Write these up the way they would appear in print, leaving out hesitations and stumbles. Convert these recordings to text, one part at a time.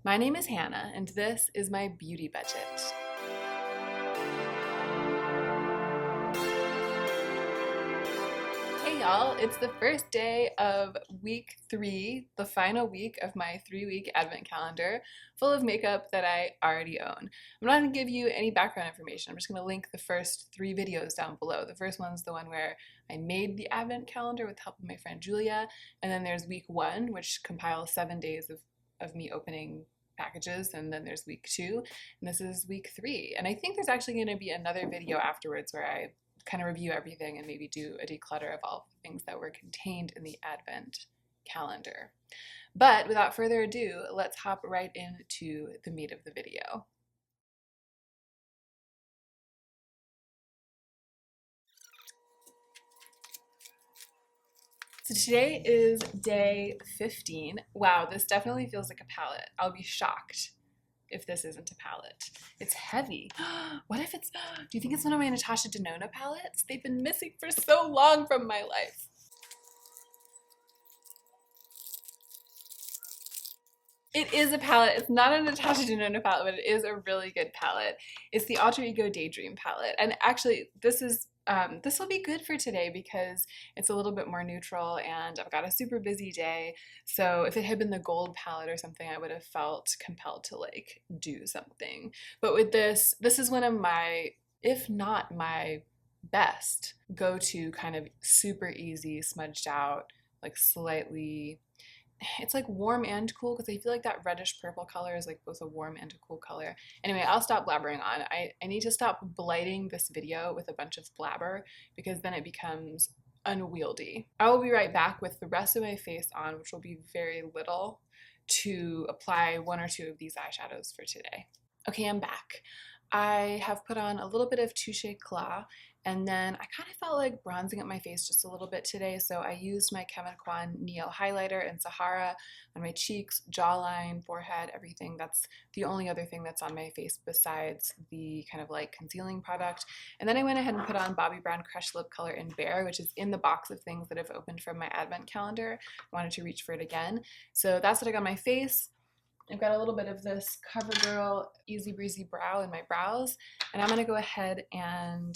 My name is Hannah, and this is my beauty budget. Hey y'all, it's the first day of week 3, the final week of my 3-week advent calendar, full of makeup that I already own. I'm not going to give you any background information. I'm just going to link the first 3 videos down below. The first one's the one where I made the advent calendar with the help of my friend Julia, and then there's week 1, which compiles 7 days of me opening packages, and then there's week 2, and this is week 3. And I think there's actually going to be another video afterwards where I kind of review everything and maybe do a declutter of all the things that were contained in the advent calendar. But without further ado, let's hop right into the meat of the video. So today is day 15. Wow, this definitely feels like a palette. I'll be shocked if this isn't a palette. It's heavy. What if it's, do you think it's one of my Natasha Denona palettes? They've been missing for so long from my life. It is a palette. It's not a Natasha Denona palette, but it is a really good palette. It's the Alter Ego Daydream palette. And actually, this will be good for today because it's a little bit more neutral and I've got a super busy day. So if it had been the gold palette or something, I would have felt compelled to like do something. But with this is one of my, if not my best go-to kind of super easy, smudged out, like slightly, it's like warm and cool because I feel like that reddish purple color is like both a warm and a cool color. Anyway, I'll stop blabbering on. I need to stop blighting this video with a bunch of blabber because then it becomes unwieldy. I will be right back with the rest of my face on, which will be very little, to apply 1 or 2 of these eyeshadows for today. Okay, I'm back. I have put on a little bit of Touche Eclat, and then I kind of felt like bronzing up my face just a little bit today, so I used my Kevyn Aucoin Neo Highlighter in Sahara on my cheeks, jawline, forehead, everything. That's the only other thing that's on my face besides the kind of like concealing product. And then I went ahead and put on Bobbi Brown Crush Lip Color in Bare, which is in the box of things that I've opened from my advent calendar. I wanted to reach for it again. So that's what I got on my face. I've got a little bit of this CoverGirl Easy Breezy Brow in my brows, and I'm going to go ahead and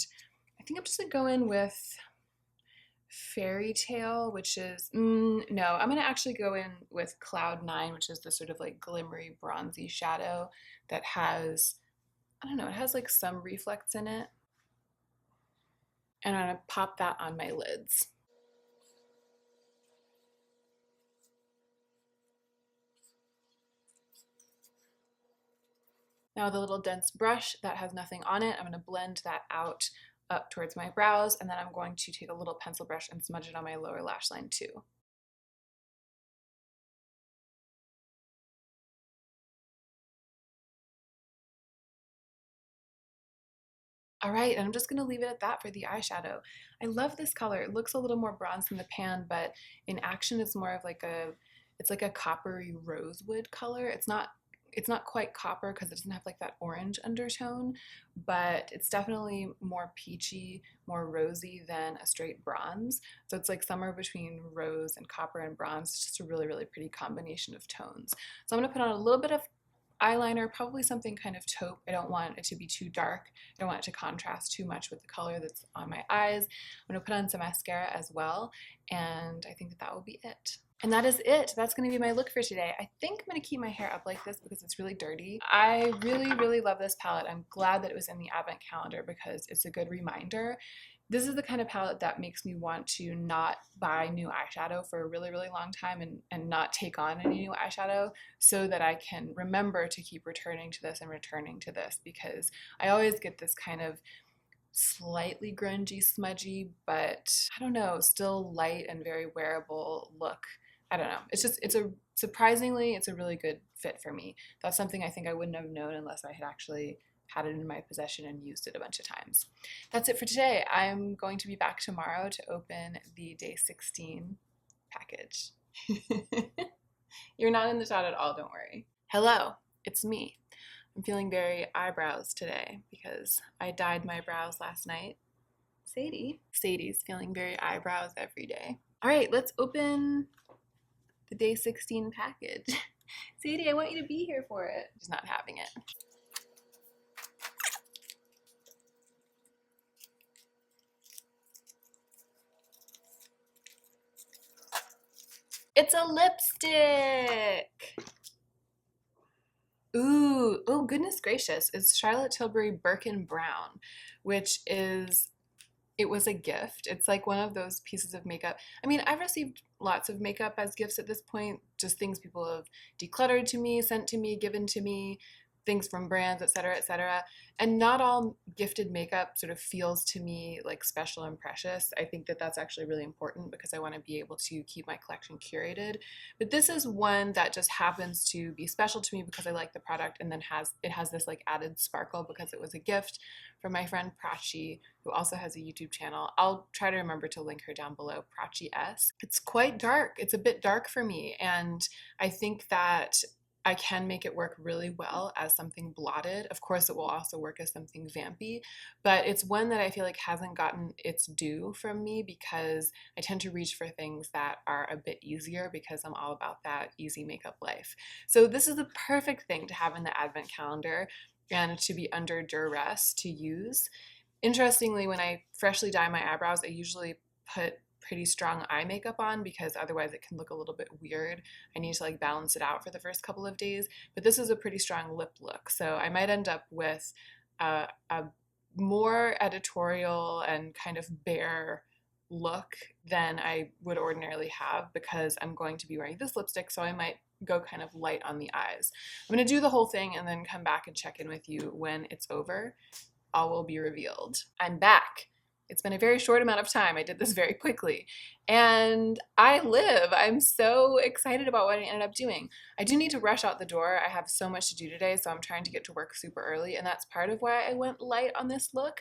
I think I'm just going to go in with Fairy Tale, which is, no, I'm going to actually go in with Cloud 9, which is the sort of like glimmery bronzy shadow that has, I don't know, it has like some reflex in it. And I'm going to pop that on my lids. Now with a little dense brush that has nothing on it, I'm going to blend that out up towards my brows, and then I'm going to take a little pencil brush and smudge it on my lower lash line too. All right, and I'm just gonna leave it at that for the eyeshadow. I love this color. It looks a little more bronze in the pan, but in action it's more of like it's like a coppery rosewood color. It's not quite copper because it doesn't have like that orange undertone, but it's definitely more peachy, more rosy than a straight bronze. So it's like somewhere between rose and copper and bronze. It's just a really, really pretty combination of tones. So I'm gonna put on a little bit of eyeliner, probably something kind of taupe. I don't want it to be too dark. I don't want it to contrast too much with the color that's on my eyes. I'm gonna put on some mascara as well, and I think that will be it. And that is it. That's going to be my look for today. I think I'm going to keep my hair up like this because it's really dirty. I really, really love this palette. I'm glad that it was in the advent calendar because it's a good reminder. This is the kind of palette that makes me want to not buy new eyeshadow for a really, really long time and not take on any new eyeshadow so that I can remember to keep returning to this and returning to this, because I always get this kind of slightly grungy, smudgy, but I don't know, still light and very wearable look. I don't know. Surprisingly, it's a really good fit for me. That's something I think I wouldn't have known unless I had actually had it in my possession and used it a bunch of times. That's it for today. I'm going to be back tomorrow to open the day 16 package. You're not in the shot at all, don't worry. Hello, it's me. I'm feeling very eyebrows today because I dyed my brows last night. Sadie's feeling very eyebrows every day. All right, let's open the day 16 package. Sadie, I want you to be here for it. She's not having it. It's a lipstick! Ooh, oh goodness gracious. It's Charlotte Tilbury Birkin Brown, which is, it was a gift. It's like one of those pieces of makeup. I mean, I've received lots of makeup as gifts at this point, just things people have decluttered to me, sent to me, given to me, things from brands, etc., etc. And not all gifted makeup sort of feels to me like special and precious. I think that that's actually really important because I want to be able to keep my collection curated. But this is one that just happens to be special to me because I like the product, and then it has this like added sparkle because it was a gift from my friend Prachi, who also has a YouTube channel. I'll try to remember to link her down below, Prachi S. It's quite dark. It's a bit dark for me, and I think that I can make it work really well as something blotted. Of course, it will also work as something vampy, but it's one that I feel like hasn't gotten its due from me because I tend to reach for things that are a bit easier because I'm all about that easy makeup life. So this is the perfect thing to have in the advent calendar and to be under duress to use. Interestingly, when I freshly dye my eyebrows, I usually put pretty strong eye makeup on because otherwise it can look a little bit weird. I need to like balance it out for the first couple of days, but this is a pretty strong lip look, so I might end up with a more editorial and kind of bare look than I would ordinarily have because I'm going to be wearing this lipstick, so I might go kind of light on the eyes. I'm going to do the whole thing and then come back and check in with you when it's over. All will be revealed. I'm back. It's been a very short amount of time. I did this very quickly. And I live. I'm so excited about what I ended up doing. I do need to rush out the door. I have so much to do today, so I'm trying to get to work super early, and that's part of why I went light on this look.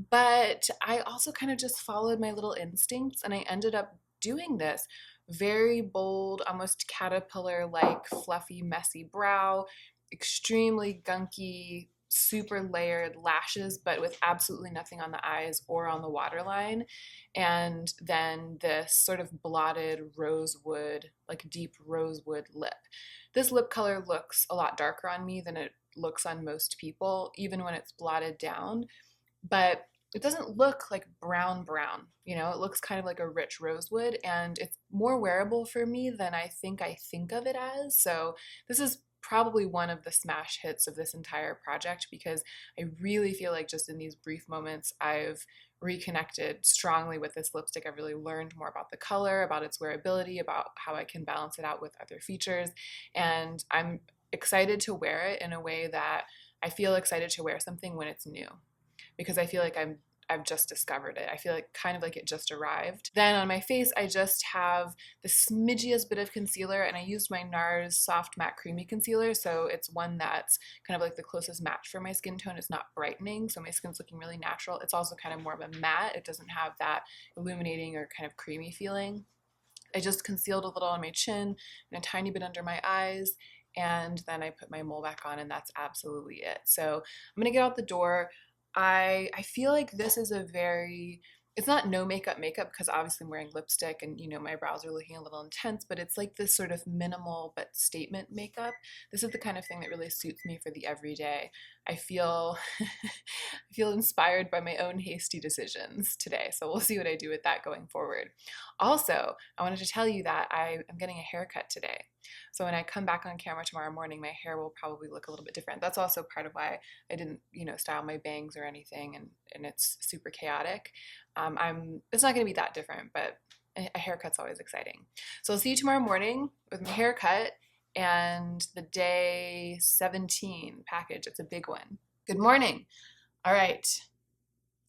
But I also kind of just followed my little instincts, and I ended up doing this very bold, almost caterpillar-like, fluffy, messy brow, extremely gunky, super layered lashes, but with absolutely nothing on the eyes or on the waterline. And then this sort of blotted rosewood, like deep rosewood lip. This lip color looks a lot darker on me than it looks on most people, even when it's blotted down. But it doesn't look like brown, you know, it looks kind of like a rich rosewood, and it's more wearable for me than I think of it as. So this is probably one of the smash hits of this entire project because I really feel like just in these brief moments I've reconnected strongly with this lipstick. I've really learned more about the color, about its wearability, about how I can balance it out with other features, and I'm excited to wear it in a way that I feel excited to wear something when it's new, because I feel like I've just discovered it. I feel like kind of like it just arrived. Then on my face, I just have the smidgiest bit of concealer, and I used my NARS Soft Matte Creamy Concealer, so it's one that's kind of like the closest match for my skin tone. It's not brightening, so my skin's looking really natural. It's also kind of more of a matte. It doesn't have that illuminating or kind of creamy feeling. I just concealed a little on my chin and a tiny bit under my eyes, and then I put my mole back on, and that's absolutely it. So I'm gonna get out the door. I feel like this is it's not no makeup because obviously I'm wearing lipstick and, you know, my brows are looking a little intense, but it's like this sort of minimal but statement makeup. This is the kind of thing that really suits me for the everyday. I feel I feel inspired by my own hasty decisions today, so we'll see what I do with that going forward. Also, I wanted to tell you that I am getting a haircut today. So when I come back on camera tomorrow morning, my hair will probably look a little bit different. That's also part of why I didn't, you know, style my bangs or anything, and it's super chaotic. It's not going to be that different, but a haircut's always exciting. So I'll see you tomorrow morning with my haircut and the day 17 package. It's a big one. Good morning. All right.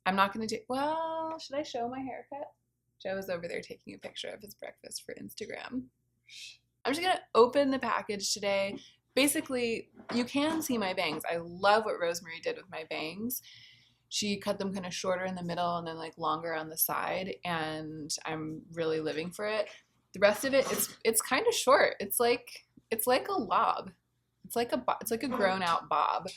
I'm not going to do, well, should I show my haircut? Joe is over there taking a picture of his breakfast for Instagram. I'm just gonna open the package today. Basically, you can see my bangs. I love what Rosemary did with my bangs. She cut them kind of shorter in the middle and then like longer on the side, and I'm really living for it. The rest of it, it's kind of short. It's like a lob. It's like a grown out bob,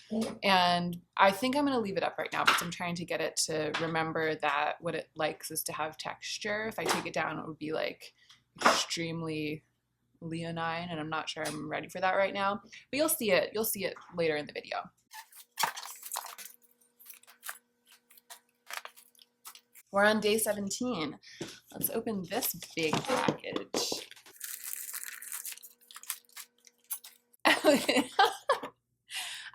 and I think I'm gonna leave it up right now because I'm trying to get it to remember that what it likes is to have texture. If I take it down, it would be like extremely leonine, and I'm not sure I'm ready for that right now, but you'll see it later in the video. We're on day 17. Let's open this big package.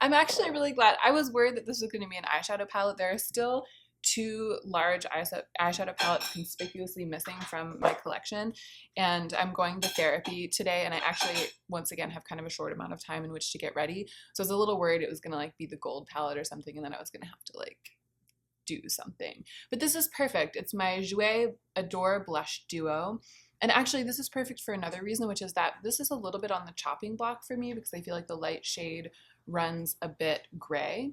I'm actually really glad. I was worried that this was going to be an eyeshadow palette. There are still 2 large eyeshadow palettes conspicuously missing from my collection, and I'm going to therapy today, and I actually once again have kind of a short amount of time in which to get ready, so I was a little worried it was going to like be the gold palette or something, and then I was going to have to like do something. But this is perfect. It's my Jouer Adore Blush Duo. And actually this is perfect for another reason, which is that this is a little bit on the chopping block for me because I feel like the light shade runs a bit gray.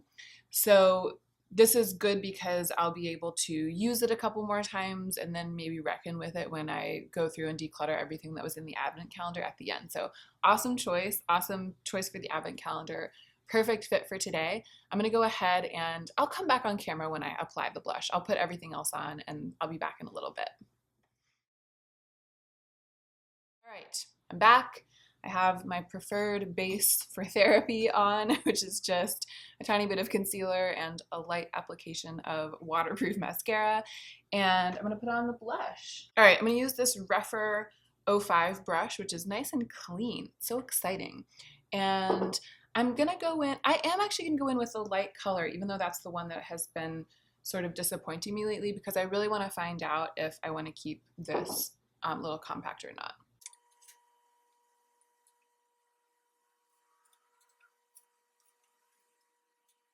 So this is good because I'll be able to use it a couple more times and then maybe reckon with it when I go through and declutter everything that was in the advent calendar at the end. So awesome choice for the advent calendar. Perfect fit for today. I'm gonna go ahead and I'll come back on camera when I apply the blush. I'll put everything else on and I'll be back in a little bit. All right, I'm back. I have my preferred base for therapy on, which is just a tiny bit of concealer and a light application of waterproof mascara. And I'm gonna put on the blush. All right, I'm gonna use this Rephr 05 brush, which is nice and clean. So exciting. And I'm gonna go in, I am actually gonna go in with a light color, even though that's the one that has been sort of disappointing me lately, because I really wanna find out if I wanna keep this little compact or not.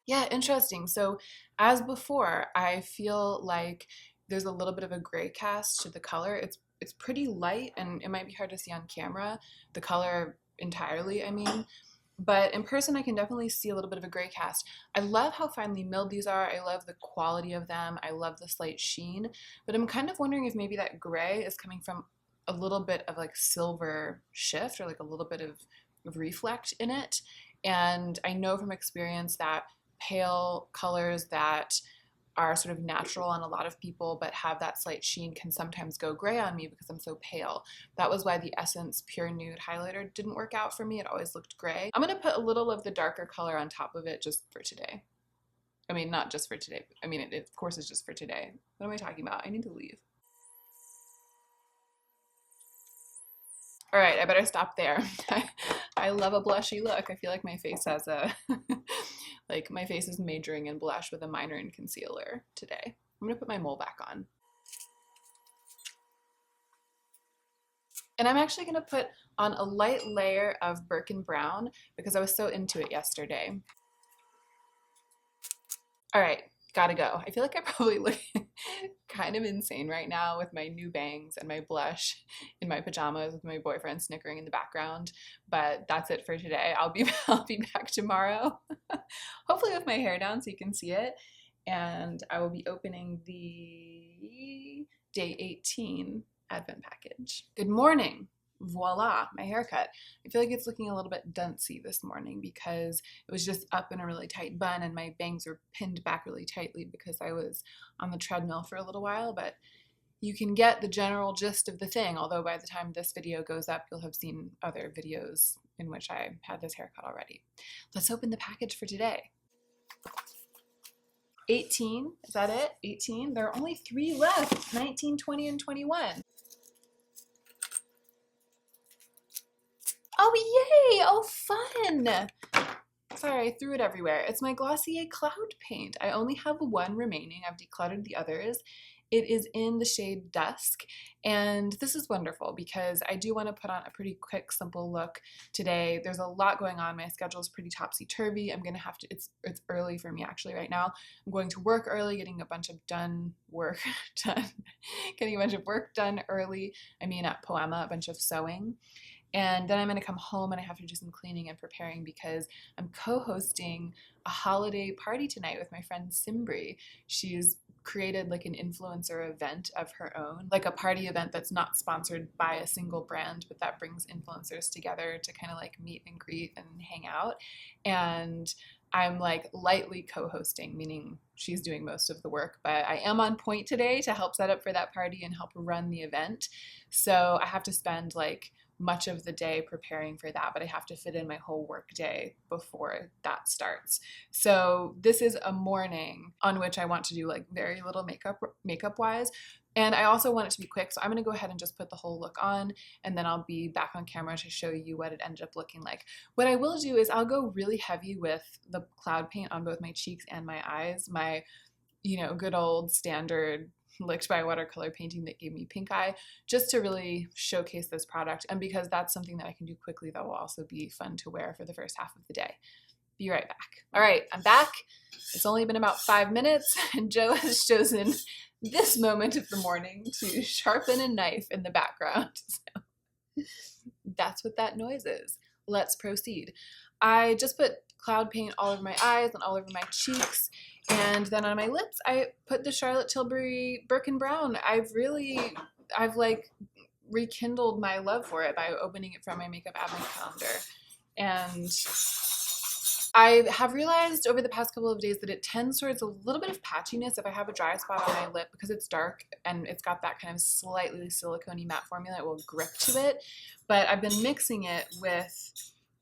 Yeah, interesting. So as before, I feel like there's a little bit of a gray cast to the color. It's pretty light, and it might be hard to see on camera, the color entirely, I mean. But in person, I can definitely see a little bit of a gray cast. I love how finely milled these are. I love the quality of them. I love the slight sheen. But I'm kind of wondering if maybe that gray is coming from a little bit of like silver shift or like a little bit of reflect in it. And I know from experience that pale colors that are sort of natural on a lot of people but have that slight sheen can sometimes go gray on me because I'm so pale. That was why the Essence Pure Nude highlighter didn't work out for me. It always looked gray. I'm gonna put a little of the darker color on top of it just for today. I mean, not just for today. I mean, it of course is just for today. What am I talking about? I need to leave. All right, I better stop there. I love a blushy look. I feel like my face has a, like my face is majoring in blush with a minor in concealer today. I'm gonna put my mole back on. And I'm actually gonna put on a light layer of Birkin Brown because I was so into it yesterday. All right, gotta go. I feel like I probably look kind of insane right now with my new bangs and my blush in my pajamas with my boyfriend snickering in the background, but that's it for today. I'll be back tomorrow, hopefully with my hair down so you can see it, and I will be opening the day 18 advent package. Good morning. Voila, my haircut. I feel like it's looking a little bit duncy this morning because it was just up in a really tight bun and my bangs were pinned back really tightly because I was on the treadmill for a little while, but you can get the general gist of the thing, although by the time this video goes up, you'll have seen other videos in which I had this haircut already. Let's open the package for today. 18, is that it? 18? There are only 3 left, 19, 20, and 21. Oh, yay! Oh, fun! Sorry, I threw it everywhere. It's my Glossier Cloud Paint. I only have 1 remaining. I've decluttered the others. It is in the shade Dusk, and this is wonderful because I do want to put on a pretty quick, simple look today. There's a lot going on. My schedule is pretty topsy-turvy. I'm gonna have to, it's early for me actually right now. I'm going to work early, getting a bunch of work done early. I mean at Poema, a bunch of sewing. And then I'm going to come home and I have to do some cleaning and preparing because I'm co-hosting a holiday party tonight with my friend Simbri. She's created like an influencer event of her own, like a party event that's not sponsored by a single brand, but that brings influencers together to kind of like meet and greet and hang out. And I'm like lightly co-hosting, meaning she's doing most of the work, but I am on point today to help set up for that party and help run the event. So I have to spend like much of the day preparing for that, but I have to fit in my whole work day before that starts. So this is a morning on which I want to do like very little makeup wise. And I also want it to be quick, so I'm going to go ahead and just put the whole look on, and then I'll be back on camera to show you what it ended up looking like. What I will do is I'll go really heavy with the cloud paint on both my cheeks and my eyes, my, you know, good old standard Licked by Watercolor painting that gave me pink eye, just to really showcase this product, and because that's something that I can do quickly that will also be fun to wear for the first half of the day. Be right back. All right, I'm back. It's only been about 5 minutes, and Joe has chosen this moment of the morning to sharpen a knife in the background. So that's what that noise is. Let's proceed. I just put cloud paint all over my eyes and all over my cheeks, and then on my lips I put the Charlotte Tilbury Birkin Brown. I've like rekindled my love for it by opening it from my makeup advent calendar. And I have realized over the past couple of days that it tends towards a little bit of patchiness if I have a dry spot on my lip, because it's dark and it's got that kind of slightly silicone-y matte formula. It will grip to it. But I've been mixing it with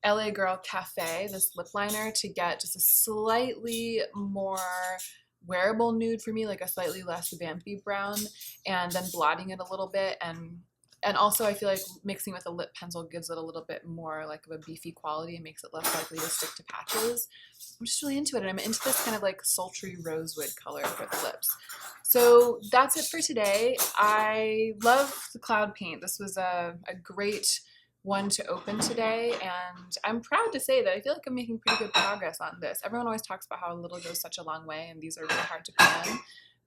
LA Girl Cafe, this lip liner, to get just a slightly more wearable nude for me, like a slightly less vampy brown, and then blotting it a little bit. And also I feel like mixing with a lip pencil gives it a little bit more like of a beefy quality and makes it less likely to stick to patches. I'm just really into it, and I'm into this kind of like sultry rosewood color for the lips. So that's it for today. I love the cloud paint. This was a great one to open today, and I'm proud to say that I feel like I'm making pretty good progress on this. Everyone always talks about how a little goes such a long way, and these are really hard to plan,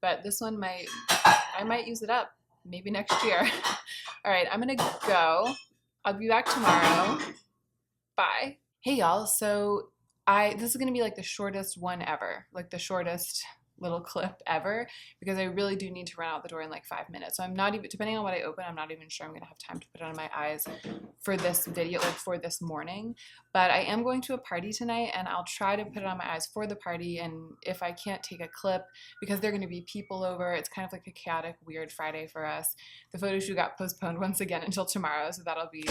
but this one I might use it up. Maybe next year. All right, I'm gonna go. I'll be back tomorrow. Bye. Hey y'all, so this is gonna be like the shortest one ever, like the shortest little clip ever, because I really do need to run out the door in like 5 minutes. So I'm not even, depending on what I open, I'm not even sure I'm gonna have time to put it on my eyes for this video, like for this morning. But I am going to a party tonight, and I'll try to put it on my eyes for the party. And if I can't take a clip, because there are gonna be people over, it's kind of like a chaotic, weird Friday for us. The photo shoot got postponed once again until tomorrow, so that'll be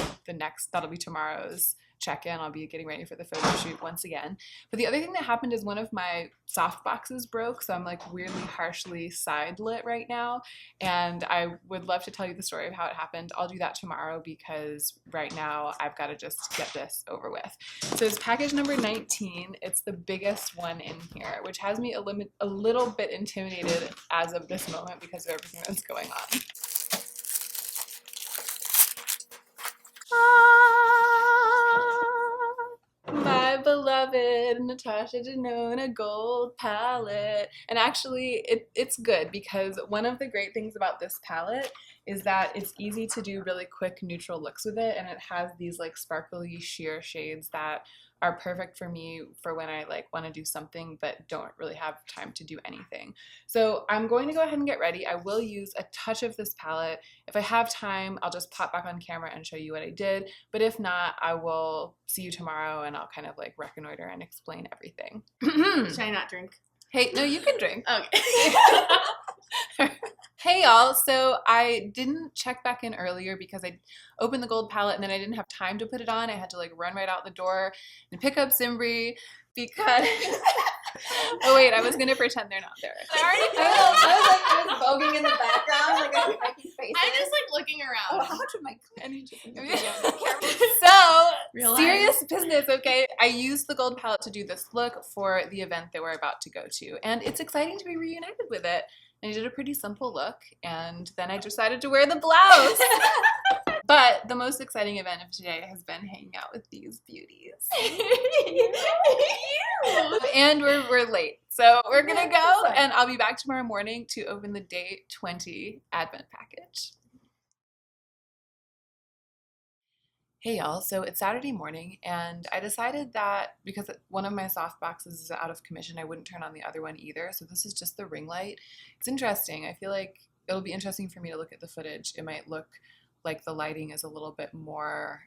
tomorrow's check-in. I'll be getting ready for the photo shoot once again. But the other thing that happened is one of my soft boxes broke, so I'm like weirdly harshly side lit right now, and I would love to tell you the story of how it happened. I'll do that tomorrow, because right now I've got to just get this over with. So it's package number 19. It's the biggest one in here, which has me a little bit intimidated as of this moment because of everything that's going on. My beloved Natasha Denona gold palette. And actually it's good, because one of the great things about this palette is that it's easy to do really quick neutral looks with it, and it has these like sparkly sheer shades that are perfect for me for when I like want to do something but don't really have time to do anything. So I'm going to go ahead and get ready. I will use a touch of this palette. If I have time, I'll just pop back on camera and show you what I did. But if not, I will see you tomorrow, and I'll kind of like reconnoiter and explain everything. Should I not drink? Hey, no, you can drink. Okay. Hey y'all, so I didn't check back in earlier because I opened the gold palette and then I didn't have time to put it on. I had to like run right out the door and pick up Simbri because oh wait, I was gonna pretend they're not there. I already I was voguing in the background, like I can face it. I'm just like looking around. Oh, how much of my So serious business, okay? I used the gold palette to do this look for the event that we're about to go to, and it's exciting to be reunited with it. And I did a pretty simple look, and then I decided to wear the blouse. But the most exciting event of today has been hanging out with these beauties. And we're late, so we're gonna go, and I'll be back tomorrow morning to open the day 20 advent package. Hey y'all, so it's Saturday morning, and I decided that because one of my soft boxes is out of commission, I wouldn't turn on the other one either. So this is just the ring light. It's interesting. I feel like it'll be interesting for me to look at the footage. It might look like the lighting is a little bit more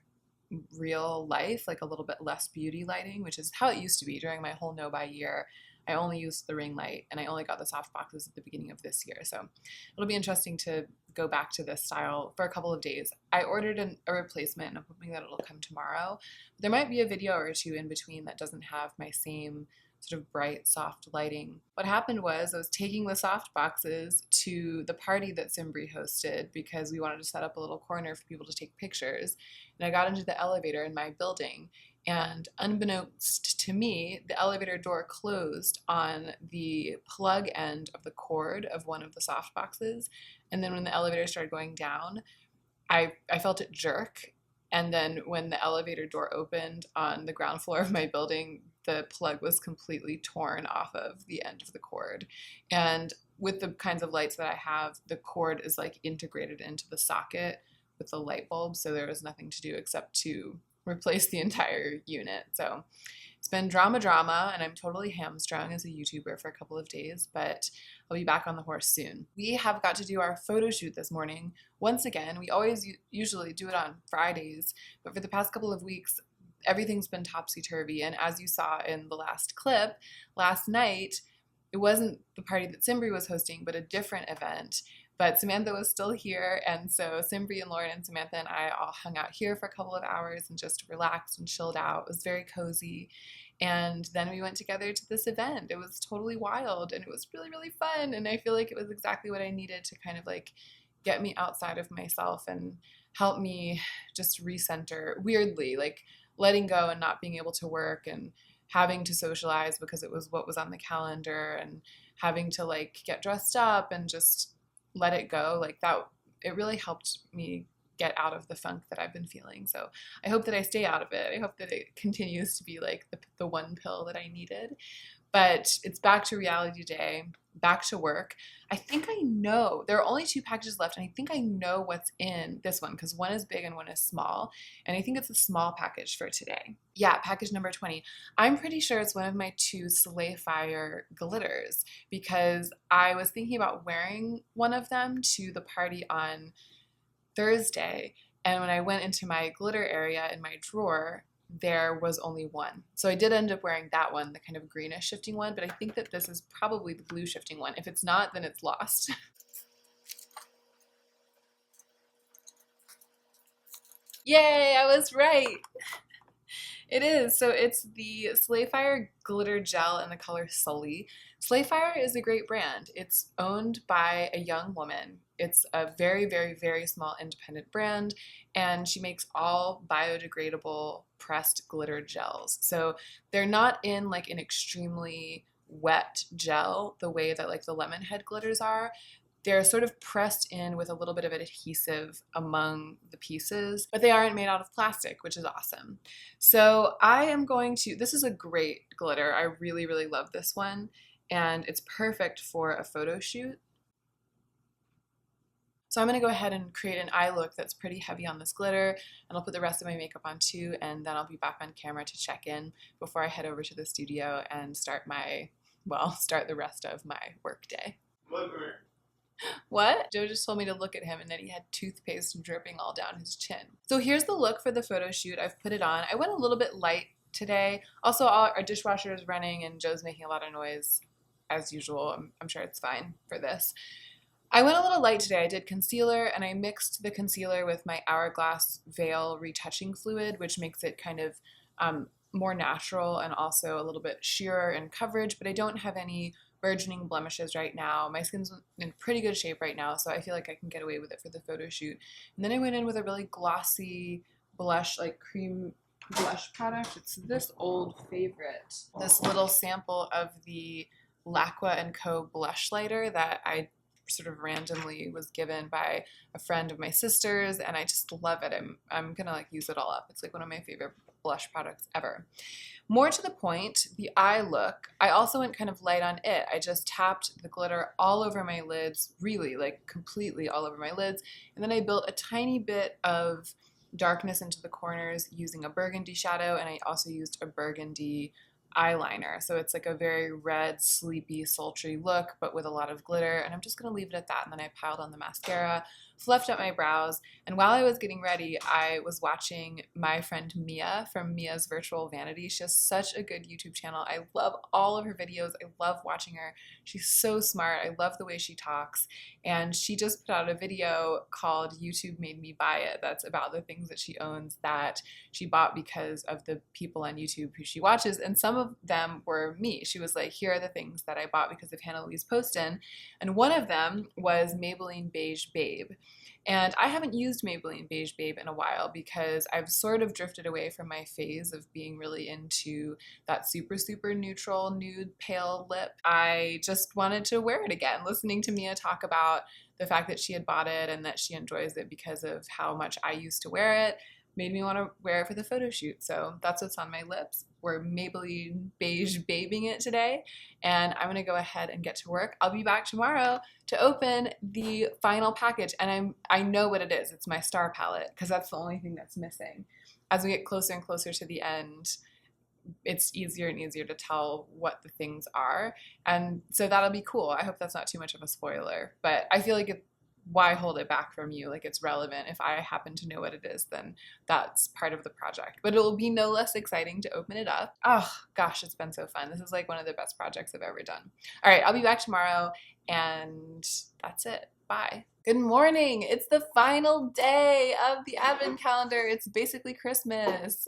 real life, like a little bit less beauty lighting, which is how it used to be during my whole no-buy year. I only used the ring light, and I only got the soft boxes at the beginning of this year. So it'll be interesting to go back to this style for a couple of days. I ordered a replacement, and I'm hoping that it'll come tomorrow. There might be a video or two in between that doesn't have my same sort of bright, soft lighting. What happened was I was taking the soft boxes to the party that Simbri hosted because we wanted to set up a little corner for people to take pictures. And I got into the elevator in my building, and unbeknownst to me, the elevator door closed on the plug end of the cord of one of the soft boxes. And then when the elevator started going down, I felt it jerk. And then when the elevator door opened on the ground floor of my building, the plug was completely torn off of the end of the cord. And with the kinds of lights that I have, the cord is like integrated into the socket with the light bulb. So there was nothing to do except to replace the entire unit. So it's been drama, and I'm totally hamstrung as a YouTuber for a couple of days, but I'll be back on the horse soon. We have got to do our photo shoot this morning. Once again, we always usually do it on Fridays, but for the past couple of weeks, everything's been topsy-turvy. And as you saw in the last clip, last night, it wasn't the party that Simbri was hosting, but a different event. But Samantha was still here, and so Simbri and Lauren and Samantha and I all hung out here for a couple of hours and just relaxed and chilled out. It was very cozy. And then we went together to this event. It was totally wild, and it was really, really fun. And I feel like it was exactly what I needed to kind of like get me outside of myself and help me just recenter. Weirdly, like letting go and not being able to work and having to socialize because it was what was on the calendar, and having to like get dressed up and just let it go, like that, it really helped me get out of the funk that I've been feeling. So I hope that I stay out of it. I hope that it continues to be like the one pill that I needed. But it's back to reality today, back to work. I think I know, there are only 2 packages left, and I think I know what's in this one because one is big and one is small, and I think it's a small package for today. Yeah, package number 20. I'm pretty sure it's one of my 2 Slayfire glitters because I was thinking about wearing one of them to the party on Thursday, and when I went into my glitter area in my drawer, there was only one. So I did end up wearing that one, the kind of greenish shifting one, but I think that this is probably the blue shifting one. If it's not, then it's lost. Yay, I was right. It is. So it's the Slayfire Glitter Gel in the color Sully. Slayfire is a great brand. It's owned by a young woman. It's a very, very, very small independent brand, and she makes all biodegradable pressed glitter gels. So they're not in like an extremely wet gel the way that like the lemon head glitters are. They're sort of pressed in with a little bit of an adhesive among the pieces, but they aren't made out of plastic, which is awesome. So I am going to, this is a great glitter. I really, really love this one, and it's perfect for a photo shoot. So I'm going to go ahead and create an eye look that's pretty heavy on this glitter, and I'll put the rest of my makeup on too, and then I'll be back on camera to check in before I head over to the studio and start the rest of my work day. What? Joe just told me to look at him, and then he had toothpaste dripping all down his chin. So here's the look for the photo shoot. I've put it on. I went a little bit light today. Also, our dishwasher is running, and Joe's making a lot of noise as usual. I'm sure it's fine for this. I went a little light today. I did concealer, and I mixed the concealer with my Hourglass Veil retouching fluid, which makes it kind of more natural and also a little bit sheerer in coverage, but I don't have any burgeoning blemishes right now. My skin's in pretty good shape right now, so I feel like I can get away with it for the photo shoot. And then I went in with a really glossy blush, like cream blush product. It's this old favorite, this little sample of the L'Aqua & Co. blush lighter that I sort of randomly was given by a friend of my sister's, and I just love it. I'm gonna like use it all up. It's like one of my favorite blush products ever. More to the point, the eye look, I also went kind of light on it. I just tapped the glitter all over my lids, really like completely all over my lids, and then I built a tiny bit of darkness into the corners using a burgundy shadow, and I also used a burgundy eyeliner. So it's like a very red, sleepy, sultry look, but with a lot of glitter, and I'm just going to leave it at that. And then I piled on the mascara fluffed up my brows, and while I was getting ready, I was watching my friend Mia from Mia's Virtual Vanity. She has such a good YouTube channel. I love all of her videos. I love watching her. She's so smart. I love the way she talks. And she just put out a video called YouTube Made Me Buy It that's about the things that she owns that she bought because of the people on YouTube who she watches. And some of them were me. She was like, here are the things that I bought because of Louise Poston. And one of them was Maybelline Beige Babe. And I haven't used Maybelline Beige Babe in a while because I've sort of drifted away from my phase of being really into that super, super neutral nude pale lip. I just wanted to wear it again, listening to Mia talk about the fact that she had bought it and that she enjoys it because of how much I used to wear it made me want to wear it for the photo shoot. So that's what's on my lips. We're Maybelline Beige Babing it today, and I'm gonna go ahead and get to work. I'll be back tomorrow to open the final package, and I know what it is. It's my star palette, because that's the only thing that's missing. As we get closer and closer to the end, it's easier and easier to tell what the things are, and so that'll be cool. I hope that's not too much of a spoiler, but I feel like why hold it back from you? Like, it's relevant. If I happen to know what it is, then that's part of the project. But it'll be no less exciting to open it up. Oh gosh, it's been so fun. This is like one of the best projects I've ever done. All right, I'll be back tomorrow, and that's it. Bye. Good morning. It's the final day of the advent calendar. It's basically Christmas.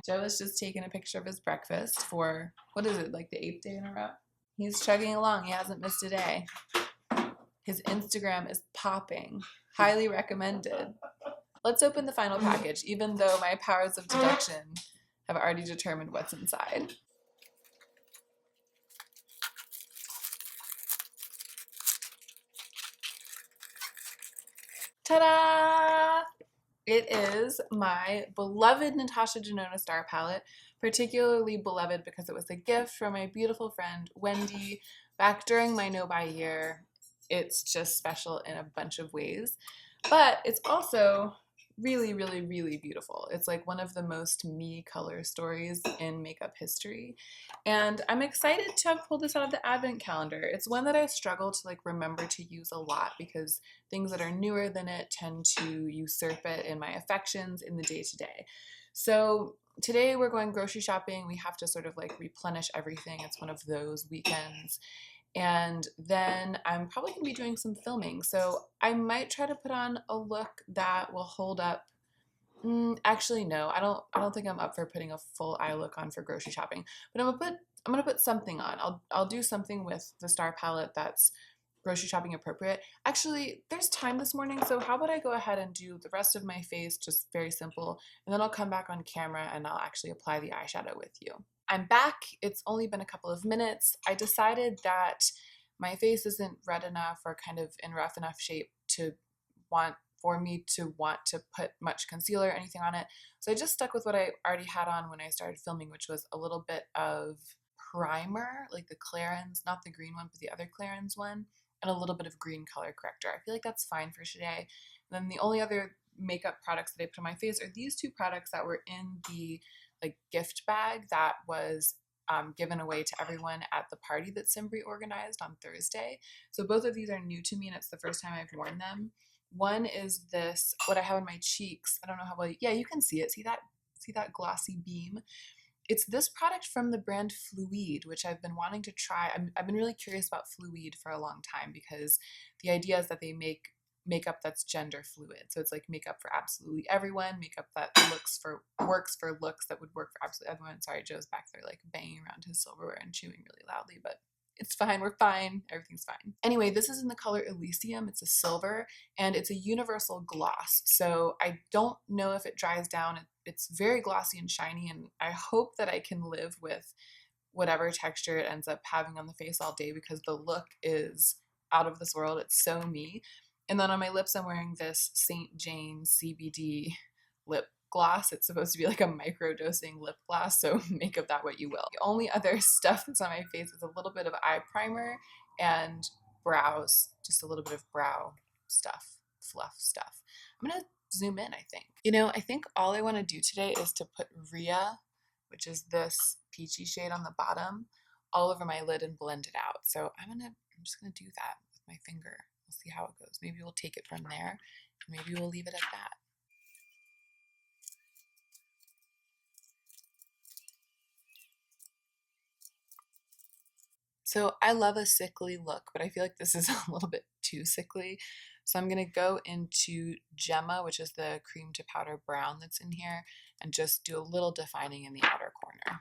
Joe is just taking a picture of his breakfast for, what is it, like the 8th day in a row? He's chugging along. He hasn't missed a day. His Instagram is popping. Highly recommended. Let's open the final package, even though my powers of deduction have already determined what's inside. Ta-da! It is my beloved Natasha Denona Star Palette, particularly beloved because it was a gift from my beautiful friend Wendy back during my no-buy year. It's just special in a bunch of ways, but it's also really, really, really beautiful. It's like one of the most me color stories in makeup history, and I'm excited to have pulled this out of the advent calendar. It's one that I struggle to like remember to use a lot because things that are newer than it tend to usurp it in my affections in the day-to-day. So today we're going grocery shopping. We have to sort of like replenish everything. It's one of those weekends. And then I'm probably gonna be doing some filming. So I might try to put on a look that will hold up. Actually, no, I don't think I'm up for putting a full eye look on for grocery shopping. But I'm gonna put something on. I'll do something with the star palette that's grocery shopping appropriate. Actually, there's time this morning, so how about I go ahead and do the rest of my face just very simple, and then I'll come back on camera and I'll actually apply the eyeshadow with you. I'm back. It's only been a couple of minutes. I decided that my face isn't red enough or kind of in rough enough shape for me to want to put much concealer or anything on it. So I just stuck with what I already had on when I started filming, which was a little bit of primer, like the Clarins, not the green one, but the other Clarins one, and a little bit of green color corrector. I feel like that's fine for today. And then the only other makeup products that I put on my face are these two products that were in the like gift bag that was given away to everyone at the party that Simbri organized on Thursday. So both of these are new to me, and it's the first time I've worn them. One is this, what I have on my cheeks. I don't know how well, yeah, you can see it. See that glossy beam? It's this product from the brand Fluide, which I've been wanting to try. I've been really curious about Fluide for a long time because the idea is that they make makeup that's gender fluid. So it's like makeup for absolutely everyone, makeup that works for looks that would work for absolutely everyone. Sorry, Joe's back there like banging around his silverware and chewing really loudly, but it's fine. We're fine. Everything's fine. Anyway, this is in the color Elysium. It's a silver, and it's a universal gloss. So I don't know if it dries down. It's very glossy and shiny, and I hope that I can live with whatever texture it ends up having on the face all day because the look is out of this world. It's so me. And then on my lips, I'm wearing this St. Jane CBD lip gloss. It's supposed to be like a micro-dosing lip gloss, so make of that what you will. The only other stuff that's on my face is a little bit of eye primer and brows, just a little bit of brow stuff, fluff stuff. I'm gonna zoom in, I think. You know, I think all I wanna do today is to put Rhea, which is this peachy shade on the bottom, all over my lid and blend it out. So I'm just gonna do that with my finger. we'll see how it goes. Maybe we'll take it from there, and maybe we'll leave it at that. So I love a sickly look, but I feel like this is a little bit too sickly. So I'm gonna go into Gemma, which is the cream to powder brown that's in here, and just do a little defining in the outer corner.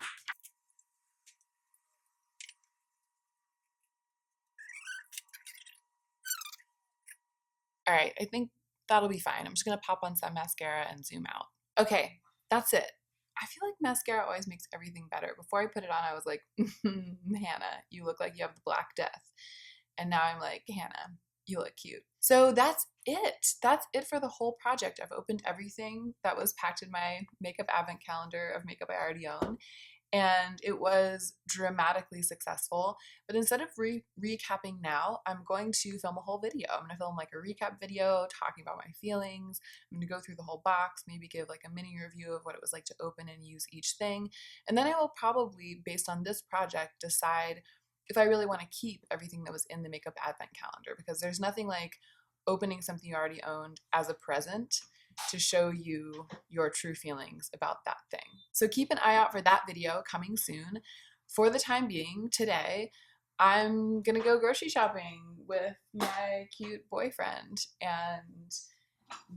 All right, I think that'll be fine. I'm just gonna pop on some mascara and zoom out. Okay, that's it. I feel like mascara always makes everything better. Before I put it on, I was like, Hannah, you look like you have the Black Death. And now I'm like, Hannah, you look cute. So that's it. That's it for the whole project. I've opened everything that was packed in my makeup advent calendar of makeup I already own, and it was dramatically successful. But instead of recapping now, I'm going to film a whole video. I'm going to film like a recap video talking about my feelings. I'm going to go through the whole box, maybe give like a mini review of what it was like to open and use each thing. And then I will probably, based on this project, decide if I really want to keep everything that was in the makeup advent calendar, because there's nothing like opening something you already owned as a present to show you your true feelings about that thing. So keep an eye out for that video coming soon. For the time being, today, I'm gonna go grocery shopping with my cute boyfriend, and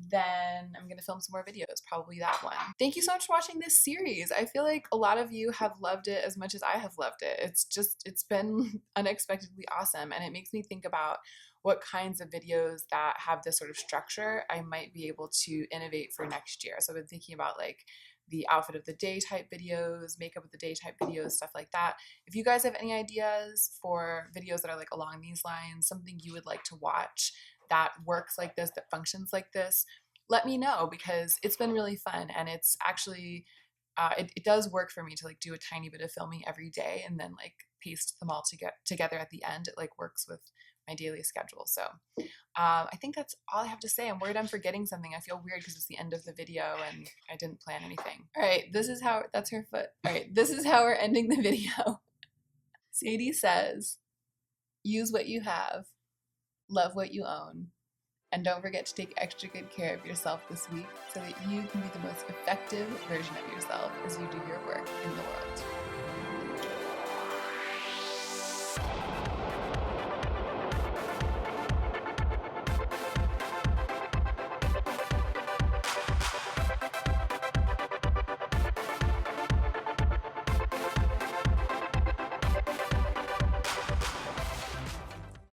then I'm gonna film some more videos, probably that one. Thank you so much for watching this series. I feel like a lot of you have loved it as much as I have loved it. It's been unexpectedly awesome, and it makes me think about what kinds of videos that have this sort of structure I might be able to innovate for next year. So I've been thinking about like the outfit of the day type videos, makeup of the day type videos, stuff like that. If you guys have any ideas for videos that are like along these lines, something you would like to watch that works like this, that functions like this, let me know, because it's been really fun, and it's actually it does work for me to like do a tiny bit of filming every day and then like paste them all together at the end. It like works with my daily schedule. So I think that's all I have to say. I'm worried I'm forgetting something. I feel weird because it's the end of the video and I didn't plan anything. All right, this is how, that's her foot. All right, this is how we're ending the video. Sadie says, use what you have, love what you own, and don't forget to take extra good care of yourself this week so that you can be the most effective version of yourself as you do your work in the world.